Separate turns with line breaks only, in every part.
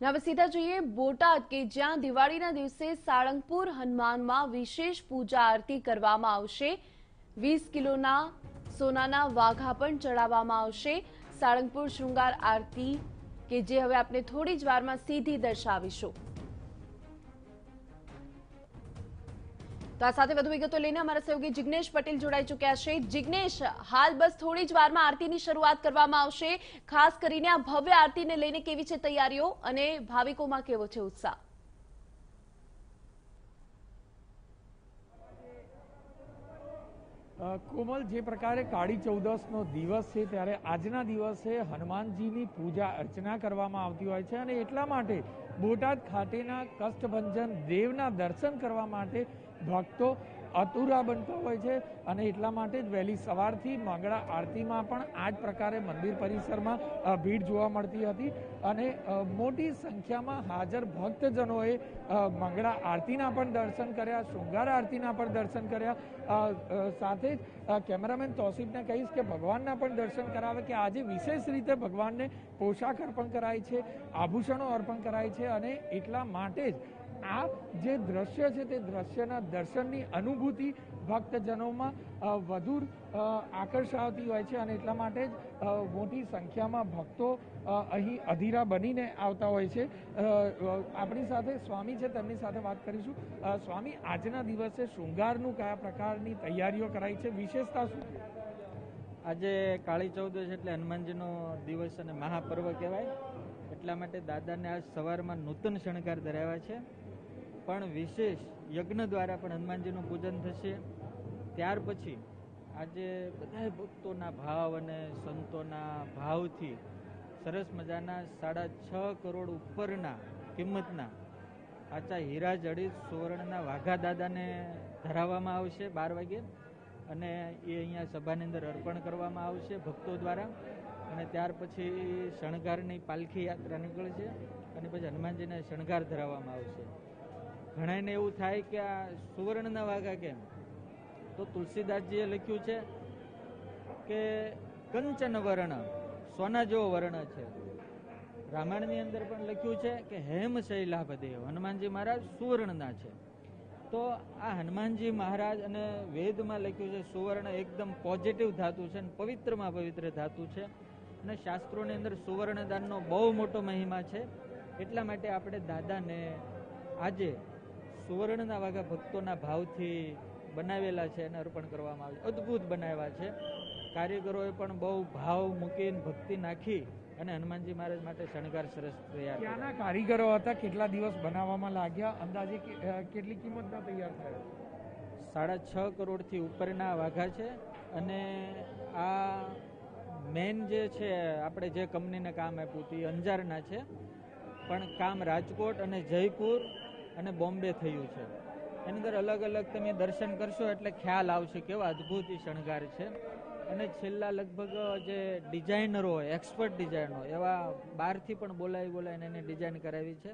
હવે સીધા જોઈએ બોટાદ કે જ્યાં દિવાળીના દિવસે સાળંગપુર હનુમાનમાં વિશેષ પૂજા આરતી કરવામાં આવશે। 20 કિલોના સોનાના વાઘા પણ ચડાવવામાં આવશે। સાળંગપુર શૃંગાર આરતી કે જે હવે આપણે થોડી જ વારમાં સીધી દર્શાવીશું। તો આ સાથે વધુ વિગતો લઈને અમારા સહયોગી જિગ્નેશ પટેલ જોડાઈ ચૂક્યા છે। જિગ્નેશ, હાલ બસ થોડી જ વારમાં આરતીની શરૂઆત કરવામાં આવશે। ખાસ કરીને આ ભવ્ય આરતીને લઈને કેવી છે તૈયારીઓ અને ભાવિકોમાં કેવો છે ઉત્સાહ?
કોમલ, જે પ્રકારે કાળી ચૌદસનો દિવસ છે ત્યારે આજના દિવસે હનુમાનજીની પૂજા અર્ચના કરવામાં આવતી હોય છે અને એટલા માટે બોટાદ ખાતેના કષ્ટભંજન દેવના દર્શન કરવા માટે ભક્તો અતુરા બનતા હોય છે અને એટલા માટે જ વહેલી સવારથી મંગળા આરતીમાં પણ આ જ પ્રકારે મંદિર પરિસરમાં ભીડ જોવા મળતી હતી અને મોટી સંખ્યામાં હાજર ભક્તજનોએ મંગળા આરતીના પણ દર્શન કર્યા, શૃંગાર આરતીના પણ દર્શન કર્યા। સાથે જ કેમેરામેન તૌસીફને કહીશ કે ભગવાનના પણ દર્શન કરાવે કે આજે વિશેષ રીતે ભગવાનને પોશાક અર્પણ કરાય છે, આભૂષણો અર્પણ કરાય છે અને એટલા માટે જ આ જે દ્રશ્ય છે તે દ્રશ્યના દર્શનની અનુભૂતિ ભક્તજનોમાં વધુ આકર્ષાવતી હોય છે અને એટલા માટે જ મોટી સંખ્યામાં ભક્તો અહીં અધીરા બનીને આવતા હોય છે। આપણી સાથે સ્વામી છે, તેમની સાથે વાત કરીશું। સ્વામી, આજના દિવસે શૃંગારનું કયા પ્રકારની તૈયારીઓ કરાઈ છે, વિશેષતા શું?
આજે કાળી ચૌદશ એટલે હનુમાનજીનો દિવસ અને મહાપર્વ કહેવાય, એટલા માટે દાદાને આજ સવારમાં નૂતન શણગાર ધરાવ્યા છે, પણ વિશેષ યજ્ઞ દ્વારા પણ હનુમાનજીનું પૂજન થશે। ત્યાર પછી આજે બધા ભક્તોના ભાવ અને સંતોના ભાવથી સરસ મજાના 6.5 કરોડ ઉપરના કિંમતના આચા હીરા જડિત સુવર્ણના વાઘા દાદાને ધરાવવામાં આવશે 12 વાગે અને એ અહીંયા સભાની અંદર અર્પણ કરવામાં આવશે ભક્તો દ્વારા અને ત્યાર પછી શણગારની પાલખી યાત્રા નીકળશે અને પછી હનુમાનજીને શણગાર ધરાવવામાં આવશે। ઘણાને એવું થાય કે આ સુવર્ણના વાઘા કેમ, તો તુલસીદાસજીએ લખ્યું છે કે કંચન વર્ણ, સોના જેવો વર્ણ છે। રામાયણની અંદર પણ લખ્યું છે કે હેમ શૈલાભદેવ, હનુમાનજી મહારાજ સુવર્ણના છે। તો આ હનુમાનજી મહારાજ અને વેદમાં લખ્યું છે સુવર્ણ એકદમ પોઝિટિવ ધાતુ છે અને પવિત્રમાં પવિત્ર ધાતુ છે અને શાસ્ત્રોની અંદર સુવર્ણ દાનનો બહુ મોટો મહિમા છે। એટલા માટે આપણે દાદાને આજે સુવર્ણના વાઘા ભક્તોના ભાવથી બનાવેલા છે અને અર્પણ કરવામાં આવે છે। અદ્ભુત બનાવ્યા છે, કારીગરોએ પણ બહુ ભાવ મૂકીને ભક્તિ નાખી અને હનુમાનજી મહારાજ માટે શણગાર સરસ તૈયાર કર્યા।
ક્યાંના કારીગરો હતા, કેટલા દિવસ બનાવવામાં લાગ્યા, અંદાજે કેટલી કિંમતના તૈયાર થયા?
6.5 કરોડથી ઉપરના વાઘા છે અને આ મેન જે છે આપણે જે કંપનીને કામ આપ્યું હતું એ અંજારના છે, પણ કામ રાજકોટ અને જયપુર અને બોમ્બે થયું છે। એની અંદર અલગ અલગ તમે દર્શન કરશો એટલે ખ્યાલ આવશે કેવા અદ્ભુત શણગાર છે અને છેલ્લા લગભગ જે ડિઝાઇનરો હોય, એક્સપર્ટ ડિઝાઇનરો એવા બહારથી પણ બોલાવીને એને ડિઝાઇન કરાવી છે।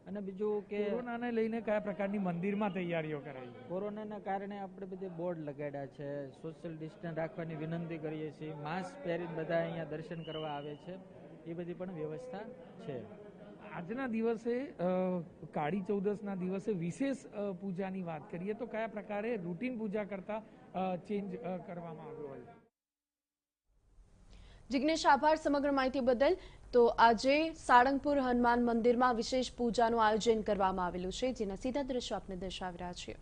અને બીજું કે
કોરોનાને લઈને કયા પ્રકારની મંદિરમાં તૈયારીઓ કરાઈ?
કોરોનાના કારણે આપણે બધે બોર્ડ લગાડ્યા છે, સોશિયલ ડિસ્ટન્સ રાખવાની વિનંતી કરીએ છીએ, માસ્ક પહેરીને બધા અહીંયા દર્શન કરવા આવે છે, એ બધી પણ વ્યવસ્થા છે।
આજના દિવસે કાળી ચૌદસના દિવસે વિશેષ પૂજાની વાત કરીએ તો કયા પ્રકારે રૂટીન પૂજા કરતા ચેન્જ કરવામાં આવ્યો હોય?
જિગ્નેશ, આભાર સમગ્ર માહિતી બદલ। તો આજે સાળંગપુર હનુમાન મંદિરમાં વિશેષ પૂજાનું આયોજન કરવામાં આવેલું છે, જેના સીધા દ્રશ્યો આપને દર્શાવી રહ્યા છીએ।